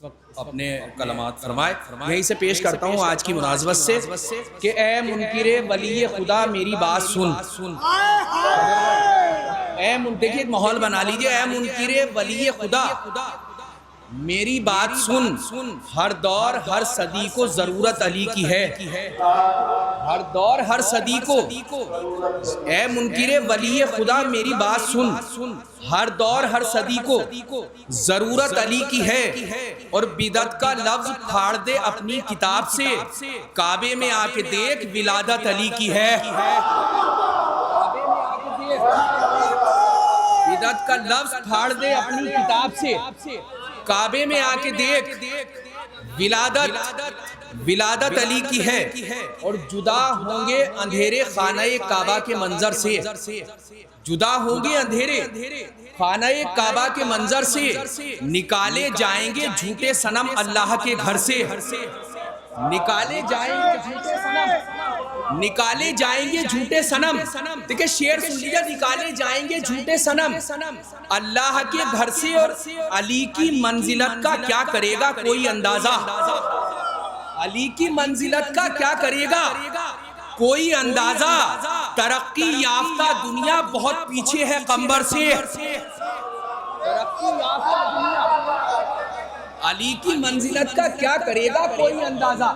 اپنے کلمات فرمائے. یہیں سے پیش کرتا ہوں آج کی مناسبت سے کہ اے منکر ولی خدا میری بات سن. دیکھیے ایک ماحول بنا لیجئے. اے منکر ولی خدا میری بات سن. ہر دور ہر صدی کو ضرورت علی کی ہے. ہر دور ہر صدی کو. اے منکر ولی خدا میری بات سن. ہر دور ہر صدی کو ضرورت علی کی ہے. اور بدعت کا لفظ پھاڑ دے اپنی کتاب سے. کعبے میں آ کے دیکھ ولادت علی کی ہے. بدعت کا لفظ پھاڑ دے اپنی کتاب سے. کعبے میں آ کے دیکھ ولادت علی کی ہے. اور جدا ہوں گے اندھیرے خانہ کعبہ کے منظر سے. جدا ہوں گے اندھیرے خانہ کعبہ کے منظر سے. نکالے جائیں گے جھوٹے صنم اللہ کے گھر سے. نکالے جائیں گے جھوٹے صنم. نکالے جائیں گے جھوٹے صنم. دیکھیں شعر سن لیجیے. نکالے جائیں گے جھوٹے صنم اللہ کے گھر سے. اور علی کی منزلت کا کیا کرے گا کوئی اندازہ. علی کی منزلت کا کیا کرے گا کوئی اندازہ. ترقی یافتہ دنیا بہت پیچھے ہے قمبر سے. ترقی یافتہ دنیا علی کی منزلت کا کیا کرے گا کوئی اندازہ.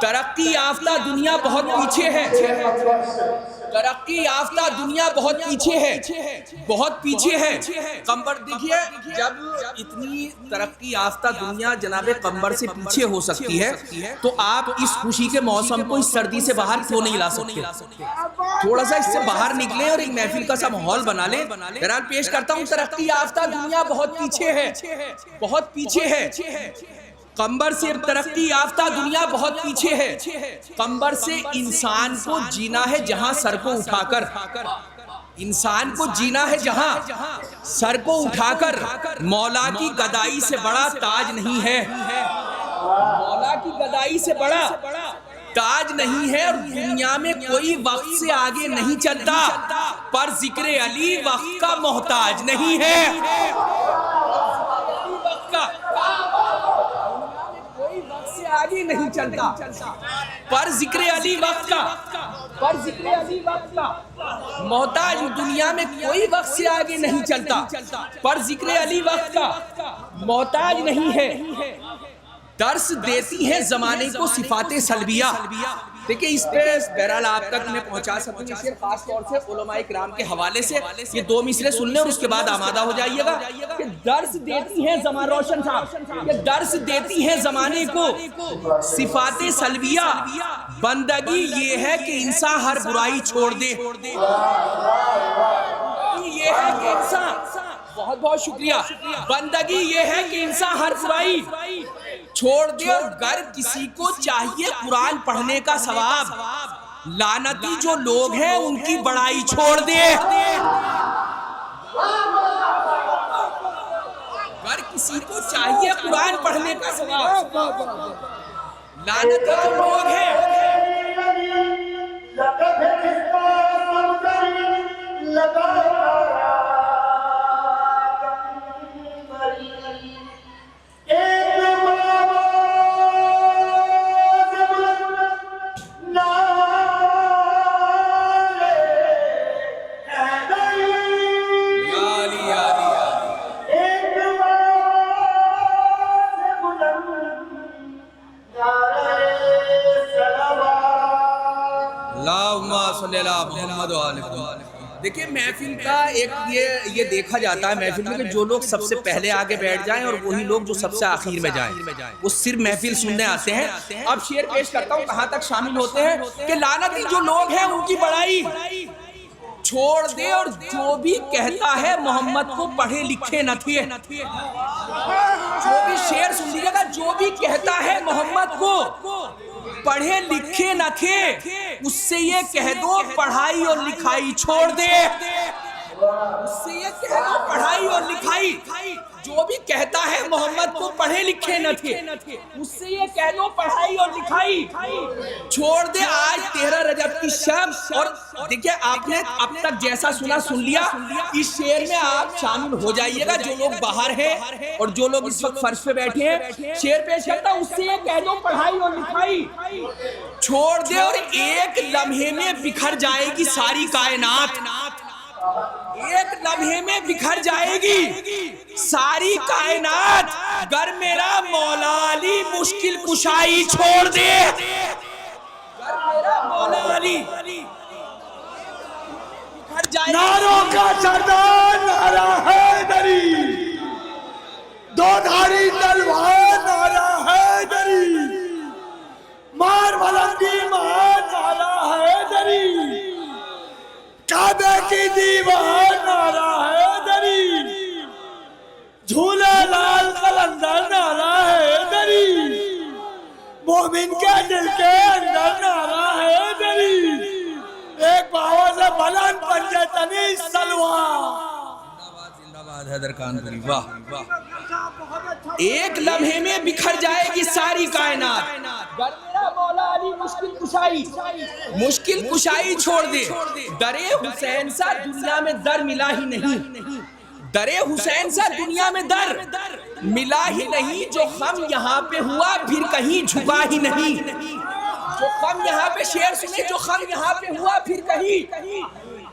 ترقی یافتہ دنیا بہت پیچھے ہے. ترقی یافتہ دنیا بہت پیچھے ہے. بہت پیچھے ہے. قمبر دیکھیے جب اتنی ترقی یافتہ دنیا جناب قمبر سے پیچھے ہو سکتی ہے تو آپ اس خوشی کے موسم کو اس سردی سے باہر کیوں نہیں لا سکتے. تھوڑا سا اس سے باہر نکلیں اور ایک محفل کا سا ماحول بنا لیں. بہرحال پیش کرتا ہوں. ترقی یافتہ دنیا بہت پیچھے ہے. بہت پیچھے ہے. قمبر سے ترقی یافتہ دنیا بہت پیچھے ہے. قمبر سے انسان کو جینا ہے جہاں سر کو اٹھا کر. انسان کو جینا ہے جہاں سر کو اٹھا کر. مولا کی گدائی سے بڑا تاج نہیں ہے. مولا کی گدائی سے بڑا تاج نہیں ہے. اور دنیا میں کوئی وقت سے آگے نہیں چلتا. پر ذکر علی وقت کا محتاج نہیں ہے. آگے نہیں چلتا. پر ذکر علی وقت کا. پر ذکر علی وقت کا محتاج. دنیا میں کوئی وقت سے آگے نہیں چلتا. پر ذکر علی وقت کا محتاج نہیں ہے. درس دیتی ہے زمانے کو صفات سلبیہ. دیکھیں اس پہ بہرحال آپ تک میں پہنچا سکوں اس سے خاص طور سے علماء کرام کے حوالے سے یہ دو مصرے سن لیں اور اس کے بعد آمادہ ہو جائیے گا کہ درس دیتی ہیں زمان روشن صاحب کہ درس دیتی ہیں زمانے کو صفات سلبیہ. بندگی یہ ہے کہ انسان ہر برائی چھوڑ دے. یہ ہے کہ انسان بہت بہت شکریہ. بندگی یہ ہے کہ انسان ہر برائی چھوڑ دے. اور گر کسی کو چاہیے قرآن پڑھنے کا ثواب لعنتی جو لوگ ہیں ان کی بڑائی چھوڑ دے. گر کسی کو چاہیے قرآن پڑھنے کا ثواب لعنتی جو لوگ ہیں دیکھیں محفل کا ایک یہ دیکھا جاتا ہے محفل میں کہ جو لوگ سب سے پہلے آگے بیٹھ جائیں اور وہی لوگ جو سب سے آخر میں جائیں وہ صرف محفل سننے آتے ہیں. اب شعر پیش کرتا ہوں کہاں تک شامل ہوتے ہیں کہ لعنتی جو لوگ ہیں ان کی بڑائی چھوڑ دے. اور جو بھی کہتا ہے محمد کو پڑھے لکھے نہ تھے. جو بھی شعر سن لیجیے گا. جو بھی کہتا ہے محمد کو پڑھے لکھے نہ تھے اس سے یہ کہہ دو پڑھائی اور لکھائی چھوڑ دے. اس سے یہ کہہ دو پڑھائی اور لکھائی جو بھی کہتا ہے محمد کو پڑھے لکھے نہ تھے، اس سے یہ کہہ دو پڑھائی اور لکھائی چھوڑ دے آج 13 رجب کی شب۔ اور دیکھیں آپ نے اب تک جیسا سنا سن لیا، اس شعر میں آپ شامل ہو جائیے گا۔ جو لوگ باہر ہیں اور جو لوگ اس وقت فرش پہ بیٹھے ہیں، شعر پیش کرتا اس سے یہ کہہ دو پڑھائی اور لکھائی چھوڑ دے، اور ایک لمحے میں بکھر جائے گی ساری کائنات، ایک لمحے میں بکھر جائے گی ساری کائنات، گر میرا مولا علی مشکل کشائی چھوڑ دے، گر میرا مولا علی بکھر جائے گی۔ ناروں کا سردار نعرہ حیدری، دو دھاری تلوار نعرہ حیدری، مار ملنگی مار نعرہ حیدری، کعبے کی دیوار نعرہ حیدری، جھولا لال قلندر نعرہ حیدری، مومن کے دل کے اندر نعرہ حیدری، ایک باہر سے بلند پنجے تنی سلوار۔ زندہ باد حیدر خان پوری، واہ واہ۔ ایک لمحے میں بکھر جائے گی ساری کائنات، گر میرا مولا علی مشکل کشائی، مشکل کشائی چھوڑ دے، در حسین سا دنیا میں در ملا ہی نہیں، در حسین سا دنیا میں در ملا ہی نہیں، جو غم یہاں پہ ہوا پھر کہیں جھکا ہی نہیں، جو غم یہاں پہ شعر سنے، جو غم یہاں پہ ہوا پھر کہیں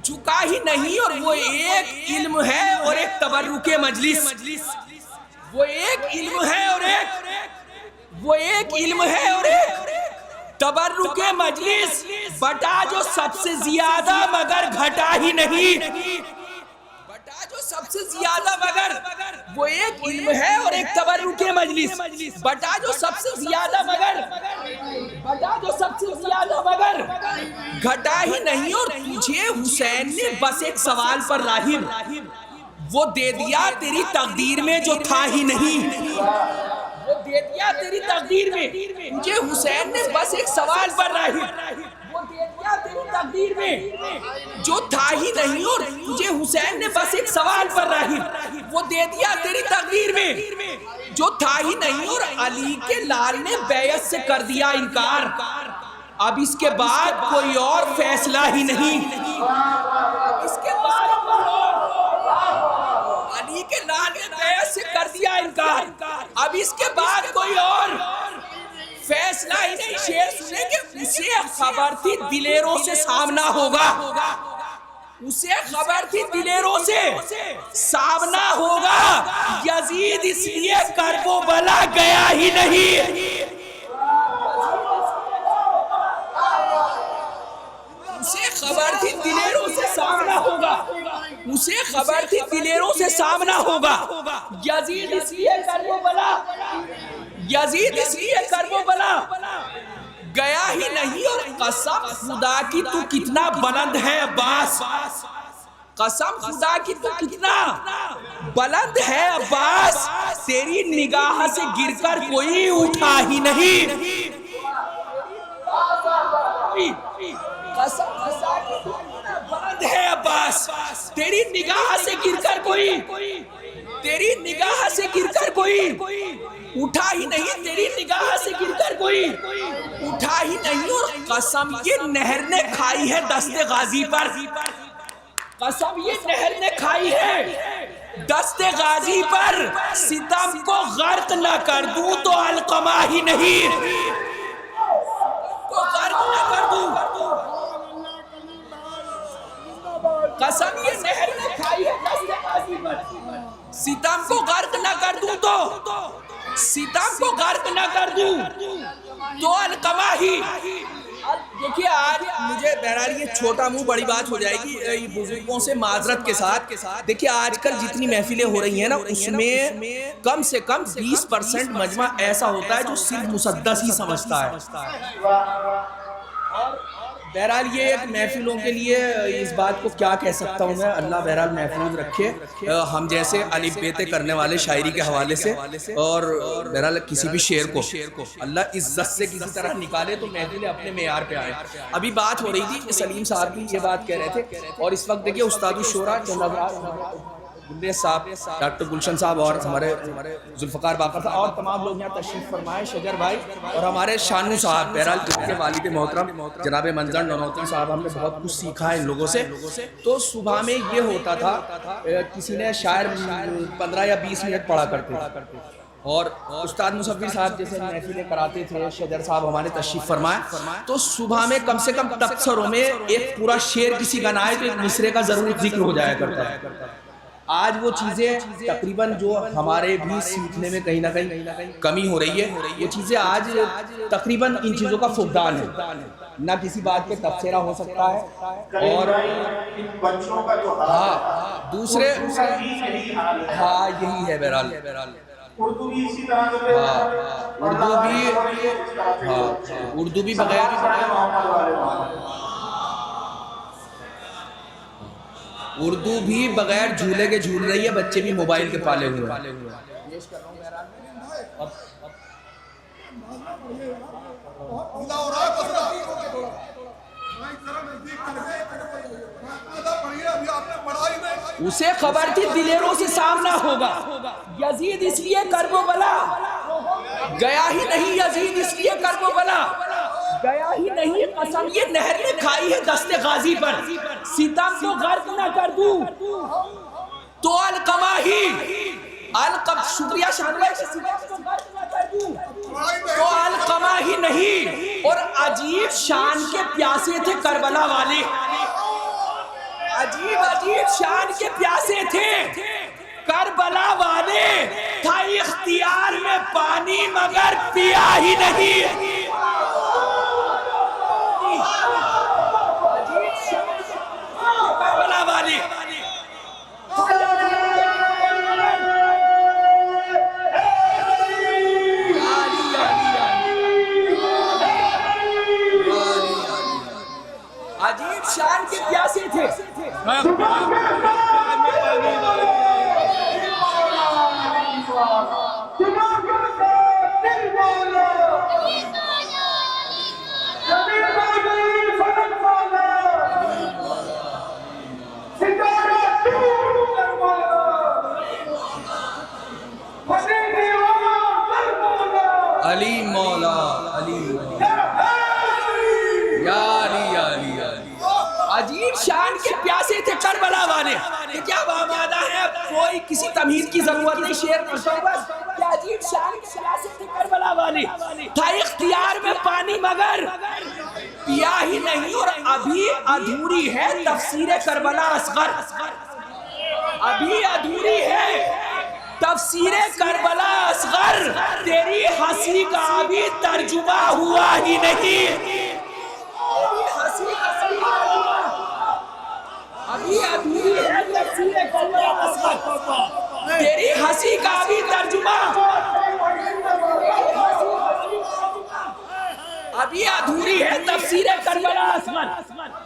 جھکا ہی نہیں۔ اور وہ ایک علم ہے اور ایک تبرک مجلس، وہ ایک علم ہے اور وہ ایک علم ہے اور ایک تبرک مجلس، بٹا جو سب سے زیادہ مگر گھٹا ہی نہیں، بٹا جو سب سے زیادہ مگر وہ ایک علم ہے اور ایک تبرک مجلس، بٹا جو سب سے زیادہ مگر بٹا جو سب سے زیادہ مگر گھٹا ہی نہیں۔ اور تجھے حسین نے بس ایک سوال پر راہب وہ دے دیا تیری تقدیر میں جو تھا ہی نہیں، وہ دے دیا تیری تقدیر میں، تجھے حسین نے بس ایک سوال پر راہب وہ دے دیا تیری تقدیر میں جو تھا ہی نہیں، اور تجھے حسین نے بس ایک سوال پر راہب وہ دے دیا تیری تقدیر میں جو تھا ہی نہیں۔ اور علی کے لال نے بیعت سے کر دیا انکار، اب اس کے بعد کوئی اور فیصلہ ہی نہیں، اس کے بعد علی کے لال نے بیعت سے کر دیا انکار، اب اس کے بعد کوئی اور فیصلہ ہی نہیں۔ شعر سنے کہ اسے خبر تھی دلیروں سے سامنا ہوگا، اسے خبر تھی دلیروں سے سامنا ہوگا، یزید اس لیے کرب و بلا گیا ہی نہیں، اسے خبر تھی دلیروں سے سامنا ہوگا، اسے خبر تھی دلیروں سے سامنا ہوگا، یزید اس لیے کرب و بلا، یزید اس لیے کرب و بلا گیا ہی نہیں۔ اور قسم خدا کی تو کتنا بلند ہے عباس، قسم خدا کی تو کتنا بلند ہے عباس، تیری نگاہ سے گر کر کوئی اٹھا ہی نہیں، قسم خدا کی تو کتنا بلند ہے عباس، تیری نگاہ سے گر کر کوئی، تیری نگاہ سے گر کر کوئی اٹھا ہی نہیں، تیری نگاہ سے گر کر کوئی اٹھا ہی نہیں۔ اور قسم یہ نہر نے کھائی ہے دست غازی پر، قسم یہ نہر نے کھائی ہے دست غازی پر، ستم کو غرق نہ کر دوں تو علقمہ ہی نہیں، کو غرق نہ کر دوں، قسم یہ نہر نے کھائی ہے دست غازی پر، ستم کو غرق نہ کر دوں تو، ستم کو غرق نہ کر دوں تو علقمہ ہی۔ دیکھیے آج مجھے بہرحال یہ چھوٹا منہ بڑی بات ہو جائے گی بزرگوں سے معذرت کے ساتھ، دیکھیے آج کل جتنی محفلیں ہو رہی ہیں نا اس میں کم سے کم 20% مجمع ایسا ہوتا ہے جو صرف مسدس ہی سمجھتا ہے۔ بہرحال یہ ایک محفلوں کے لیے اس بات کو کیا کہہ سکتا ہوں میں، اللہ بہرحال محفوظ رکھے ہم جیسے الف بیتے کرنے والے شاعری کے حوالے سے، اور بہرحال کسی بھی شعر کو اللہ عزت سے کسی طرح نکالے تو محفلیں اپنے معیار پہ آئے۔ ابھی بات ہو رہی تھی کہ سلیم صاحب بھی یہ بات کہہ رہے تھے، اور اس وقت دیکھیے استاد الشورا چند حضرات گلیہ صاحب، ڈاکٹر گلشن صاحب اور ہمارے ذوالفقار باقر صاحب اور تمام لوگ یہاں تشریف فرمائے، شجر بھائی اور ہمارے شانو صاحب، بہرحال جن کے والد محترم جناب منظر نونوتری صاحب، ہم نے بہت کچھ سیکھا ہے ان لوگوں سے. تو صبح میں یہ ہوتا تھا، کسی نے شاعر 15 یا 20 منٹ پڑھا کرتے تھے، اور استاد مصور صاحب جیسے محفلیں کراتے تھے، شجر صاحب ہمارے تشریف فرمائے، تو صبح میں کم سے کم تبصروں میں ایک پورا شعر کسی کا نہ آئے تو ایک مصرے کا ضرور ذکر ہو جایا کرتا ہے. آج وہ چیزیں تقریباً جو ہمارے بھی سیکھنے میں کہیں نہ کہیں کمی ہو رہی ہے، وہ چیزیں آج تقریباً ان چیزوں کا فقدان ہے. نہ کسی بات پہ تبصرہ ہو سکتا ہے، اور ہاں دوسرے ہاں یہی ہے بہرحال. اردو بھی اسی طرح سے اردو بھی بغیر اردو بھی بغیر جھولے کے جھول رہی ہے، بچے بھی موبائل کے پالے ہوئے ہیں. اسے خبر تھی دلیروں سے سامنا ہوگا، یزید اس لیے کرب و بلا گیا ہی نہیں، یزید اس لیے کرب و بلا گیا ہی نہیں. قسم یہ نہر نے کھائی ہے دست غازی پر، ستم تو غرق نہ کر دوں تو القما ہی شکریہ شانوے، ستم تو غرق نہ کر دوں تو القما ہی نہیں. اور عجیب شان کے پیاسے تھے کربلا والے، عجیب عجیب شان کے پیاسے تھے کربلا والے. تھا اختیار میں پانی مگر پیا ہی نہیں. کربلا والے عجیب شان کے پیاسے تھے. علی مولا علی یا علی علی علی. عجیب شان کے پیاسے تھے کربلا والے. کہ کیا بامادہ ہے، کوئی کسی تمہید کی ضرورت نہیں، شعر پڑھتا ہوں بس. کیا عجیب شان کے پیاسے تھے کربلا والے، تھا اختیار میں پانی مگر پیا ہی نہیں. اور ابھی ادھوری ہے تفسیر کربلا اصغر، ابھی ادھوری ہے تفسیر کربلا اصغر. تیری ہنسی کا ابھی ترجمہ ہوا ہی نہیں، ابھی ادھوری ہے تفسیر کربلا اصغر. تیری ہنسی کا ابھی ترجمہ، ابھی ادھوری ہے تفسیر کربلا اصغر.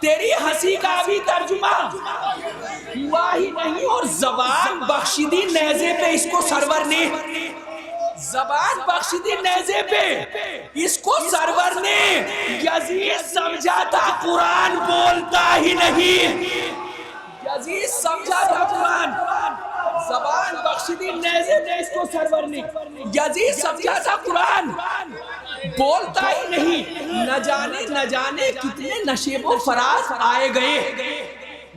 تیری ہنسی کا ابھی ترجمہ ہوا ہی نہیں. اور زبان بخشی دی نیزے پہ اس کو سرور نے، زبان بخشی دی نیزے پہ اس کو سرور نے. یزید سمجھا تھا قرآن بولتا ہی نہیں، یزید سمجھا تھا قرآن، زبان بخشی دی نیزے پہ اس کو سرور نے. یزید سمجھا تھا قرآن بولتا ہی نہیں. نہ جانے کتنے نشیب و فراز آئے گئے،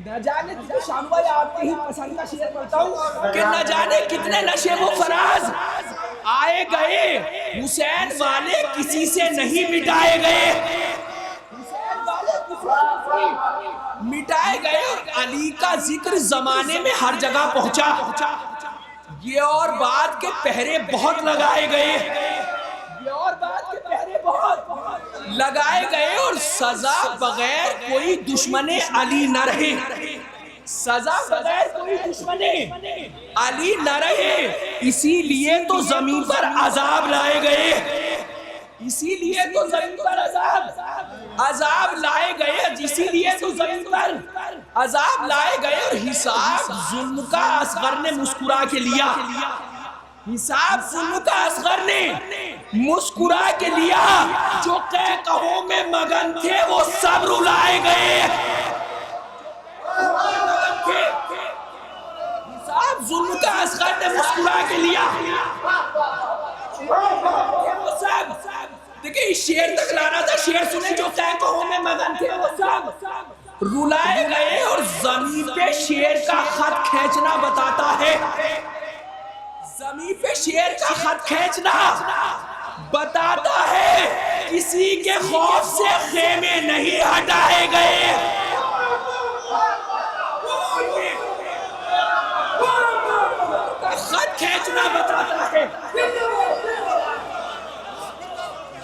نہ جانے شام بھائی آپ کے ہی پسند کا شعر پڑھتا ہوں کہ نہ جانے کتنے نشیب و فراز آئے گئے. حسین والے کسی سے نہیں مٹائے گئے، حسین والے کسی سے مٹائے گئے. اور علی کا ذکر زمانے میں ہر جگہ پہنچا. یہ اور بات کے پہرے بہت لگائے گئے، یہ اور بات کے پہرے بہت لگائے گئے. اور سزا بغیر کوئی دشمن علی نہ رہے، سزا بغیر کوئی دشمن علی نہ رہے. اسی لیے تو زمین پر عذاب لائے گئے، اسی لیے تو زمین پر عذاب لائے گئے، اسی لیے تو زمین پر عذاب لائے گئے. اور حساب ظلم کا اصغر نے مسکرا کے لیا، حساب ظلم کا اصغر نے مسکرا کے لیا. جو قہقہوں میں مگن تھے وہ سب رلائے گئے، حساب ظلم کا اصغر نے مسکرا کے لیا. وہ سب دیکھیں شیر تک لانا تھا. شیر سنے جو تحقوں میں مگن تھے وہ سب رلائے گئے اور زمین پہ شیر کا خط کھینچنا بتاتا ہے. زمین پہ شیر کا خط کھینچنا بتاتا ہے کسی کے خوف سے خیمے نہیں ہٹائے گئے. خط کھینچنا بتاتا ہے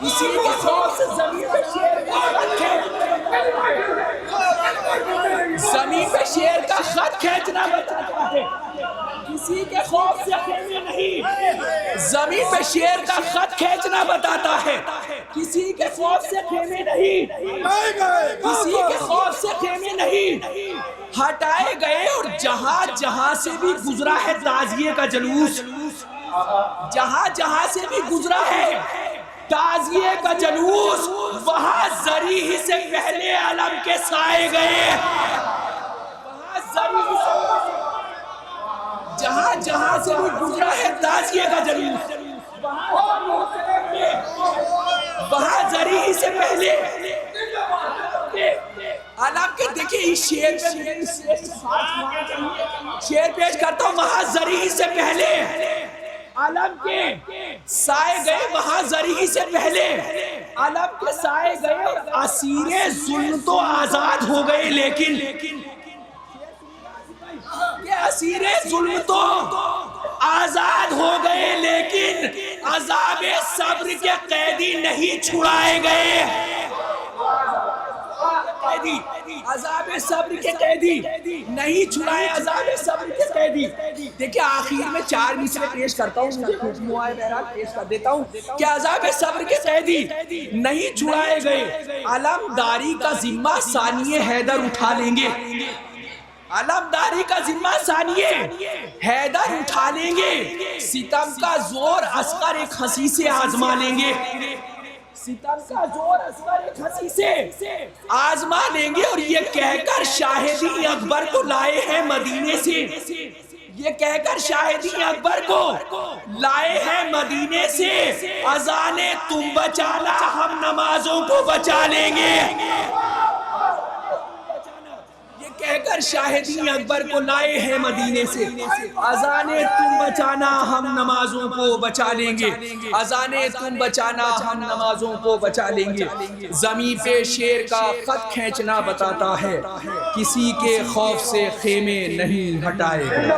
کسی کے خوف سے زمین پہ شیر کا خط زمین پہ شیر کا خط کھینچنا بتاتا ہے کسی کے خوف سے خیمے نہیں. زمین پہ شیر کا خط کھینچنا بتاتا ہے کسی کے خوف سے خیمے نہیں. کسی کے خوف سے خیمے نہیں ہٹائے گئے. اور جہاں جہاں سے بھی گزرا ہے تعزیے کا جلوس, جہاں جہاں سے بھی گزرا ہے تعزیے کا جلوس, وہاں زری ہی سے پہلے علم کے سائے گئے. وہاں زری ہی سے جہاں جہاں سے بھی گزرا ہے تعزیے کا جلوس, وہاں زری ہی سے پہلے علم کے. دیکھیں اس شعر پہ شعر پیش کرتا ہوں. وہاں زری ہی سے پہلے علم کے سائے گئے, وہاں زری ہی سے پہلے علم کے سائے گئے. اور اسیر ظلم تو آزاد ہو گئے لیکن یہ اسیر ظلم تو آزاد ہو گئے لیکن عذاب صبر کے قیدی نہیں چھڑائے گئے. عذاب صبر کے قیدی نہیں چھڑائے, عذاب صبر کے قیدی. دیکھیں آخر میں 4 مصرے پیش کرتا ہوں, مجھے خوشبو آئے بہرحال پیش کر دیتا ہوں کہ عذاب صبر کے قیدی نہیں چھڑائے گئے. علمداری کا ذمہ ثانیہ حیدر اٹھا لیں گے. علمداری کا ذمہ ثانیہ حیدر اٹھا لیں گے. ستم کا زور عسکر ایک ہنسی سے آزما لیں گے. ستم کا زور عسکر ایک ہنسی سے آزما لیں گے. اور یہ کہہ کر شاہدی اکبر کو لائے ہیں مدینے سے, یہ کہہ کر شاہدی اکبر کو لائے ہیں مدینے سے, اذانے تم بچانا ہم نمازوں کو بچا لیں گے. کہہ کر شاہدی اکبر کو لائے ہیں مدینے سے, اذانے تم بچانا ہم نمازوں کو بچا لیں گے. اذانے تم بچانا ہم نمازوں کو بچا لیں گے. زمین پہ شیر کا خط کھینچنا بتاتا ہے کسی کے خوف سے خیمے نہیں ہٹائے گئے.